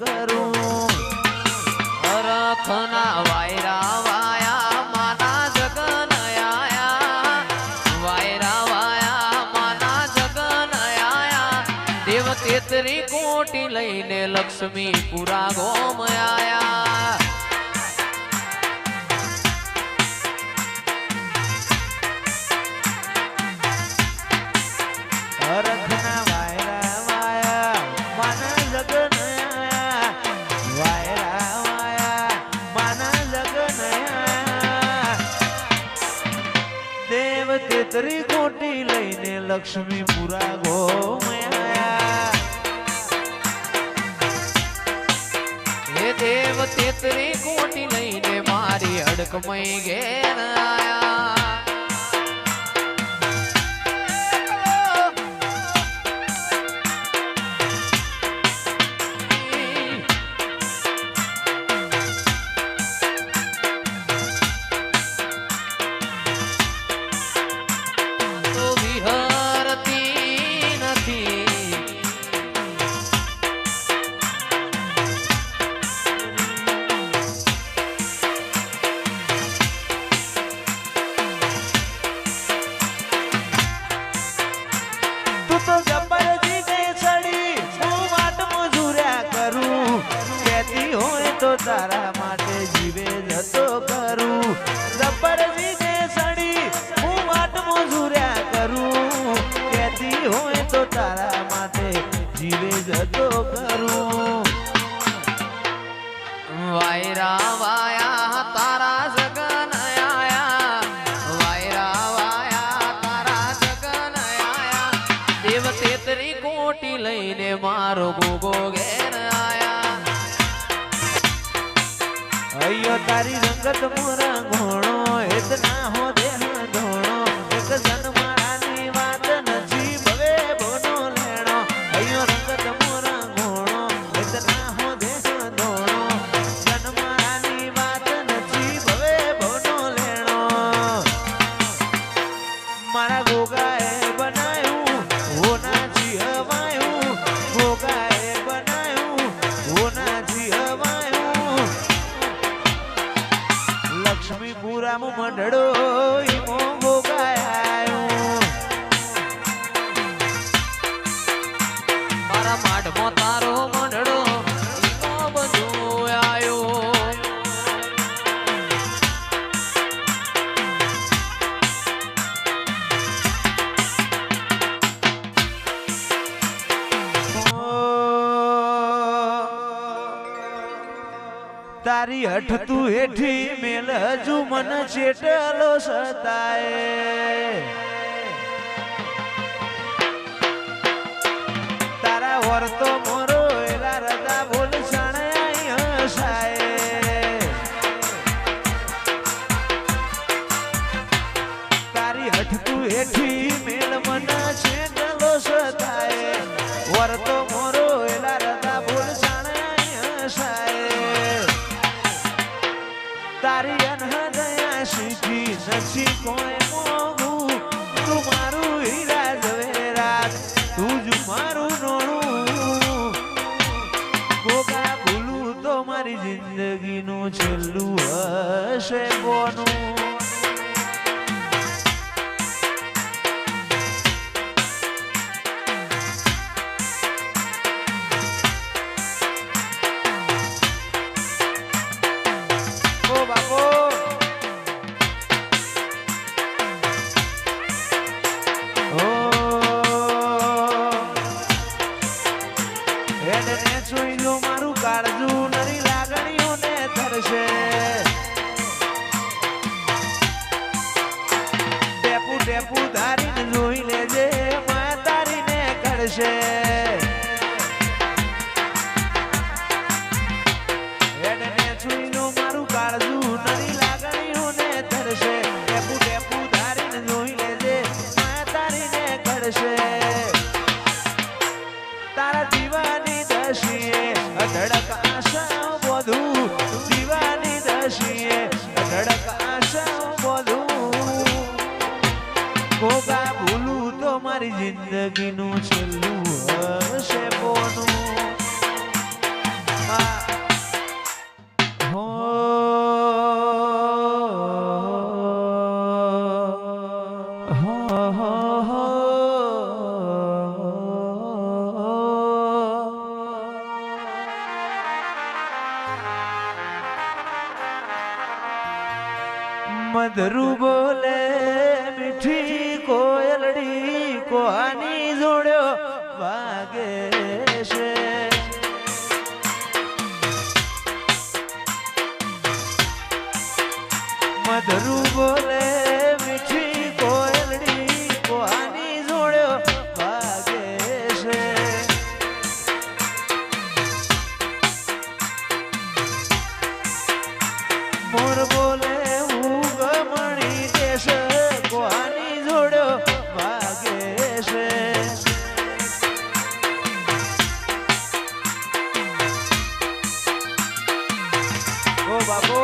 करूं। रखना वायरा वाया माना जगन आया, वायरा वाया माना जगन आया। देव 33 कोटी लईने लक्ष्मी पूरा गोम आया। रखना वायरा वाया माना जगन आया, वायरा वाया माना जगन आया। देव 33 कोटी लईने लक्ष्मी पूरा गोम आया। हे देव 33 कोटी लईने मारी अडकमई घेर आया। तो जबरजी ने सड़ी હું વાટ મજૂર્યા કરું, કહેતી હોય તો તારા માટે જીવે જતો કરું। જબરજી ને સડી હું વાટ મજૂર્યા કરું, કહેતી હોય તો તારા માટે જીવે જતો કરું। वायरा वाया तारा जगन आया, वायरा वाया तारा जगन आया। देव 33 कोटी लईने मारो गोगो घेर आया। अयो तारी रंगत मोरा घोड़ो इतना हो देह धोड़ो, एक जन मारानी बात नथी भवे बोनो लेणो। अयो रंगत मोरा घोड़ो इतना हो देह धोड़ो, जन मारानी बात नथी भवे बोनो लेणो। मारा गोगाए बनायूं वो नाची हवायूं, गोगाए बनायूं वो नाची हवायूं। लक्ष्मीपुरा में मंडड़ो ईमो गोगायो, मारा माठ मो तारो मंडड़ो ईमो बंधु आयो। तारी हठ तू हेठी मेल हजू मन चेटलो सताए। तारा वर्तो मोरो एला रदा बोल सणाई हसाए। तारी हठ तू हेठी मेल मन चेटलो सताए, वर्तो मोरो एला रदा बोल सणाई हसाए। तारी अनहदया शीखी नथी कोई मोगू, तू मारू हीरा जवेरात तुझ मारू नोणू। गोगा भूलू तो मारी जिंदगी नु छेल्लू हशे बोनू। ओ बापो ओ એડને જોઈલો મારું કાળજું નરી લાગણીઓને ધરશે। ટેપુ ટેપુ ધારીને જોઈ લેજે માં તારીને કરશે। એડને જોઈલો મારું કાળજું નરી લાગણીઓને ધરશે। ટેપુ ટેપુ ધારીને જોઈ લેજે માં તારીને કરશે। तारा दीवानी दशीए अधड़क आशा बोधू, दीवानी दशीए अधड़क आशा बोधू। गोगा भूलू तो मारी जिंदगी नु छेल्लू हशे बोनू। મધરું બોલે મીઠી કોયલડી કોહાની જોડ્યો વાગે છે મધરું બોલે મીઠી કોયલડી કોહાની જોડ્યો વાગે છે મોર બોલે કોહાની જોડ્યો વાગે છે ઓ બાપો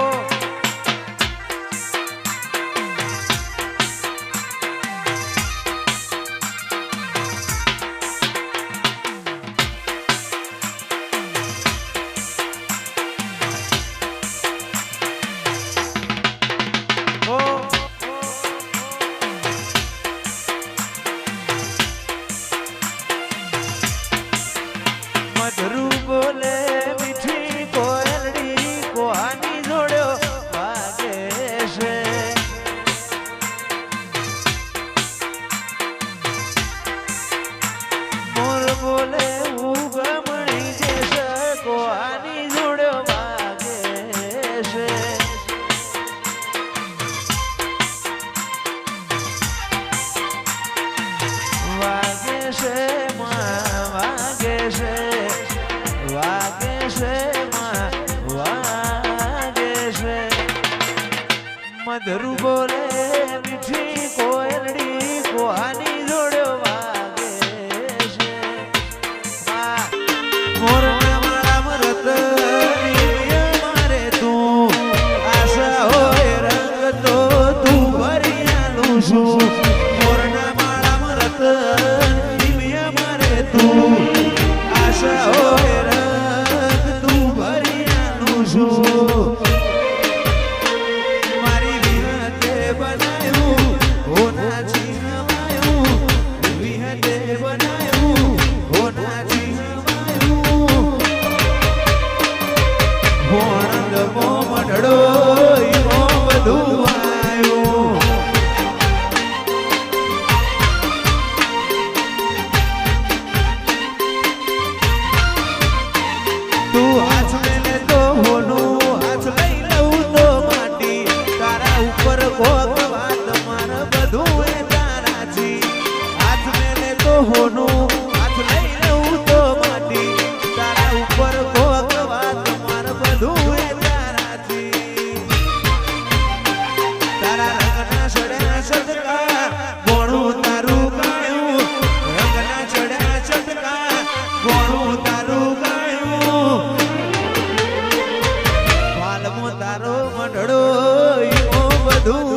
મધરું બોલે મીઠી કોયલડી કોહાની જોડ્યો વાગે છે મોર બોલે ઉગમણી જશે કોહાની જોડ્યો વાગે છે વાગે છે વાગે છે વાગે છે વાગે છે મધરું બોલે મીઠી કોયલડી કોહાની જોડ્યો વાગે છે મોર નામ રતની મારે તું આશા હોય રંગ તો તું ભરિયાલું છું મોર નામ રતની મારે તું આશા હોય મારી વિહતે બનાયું હોના ચિહમાયું વિહતે બનાયું હોના ચિહમાયું ભોણંદ મોમડડો ઈમો બધું આવ્યું તું હાથ મેલે તો હોનું હાથ લઈ લઉં તો માટી તારા ઉપર કોક વાત માર બધું એ તારાથી હાથ મેલે તો હોનું હાથ લઈ લઉં તો માટી તારા ઉપર કોક વાત માર બધું એ તારાથી તારા રંગના ચડ્યા સદકા ગોણું તારું ગાયું રંગના ચડ્યા સદકા ગોણું તારું ગાયું તારો મંડળો ઈઓ બધું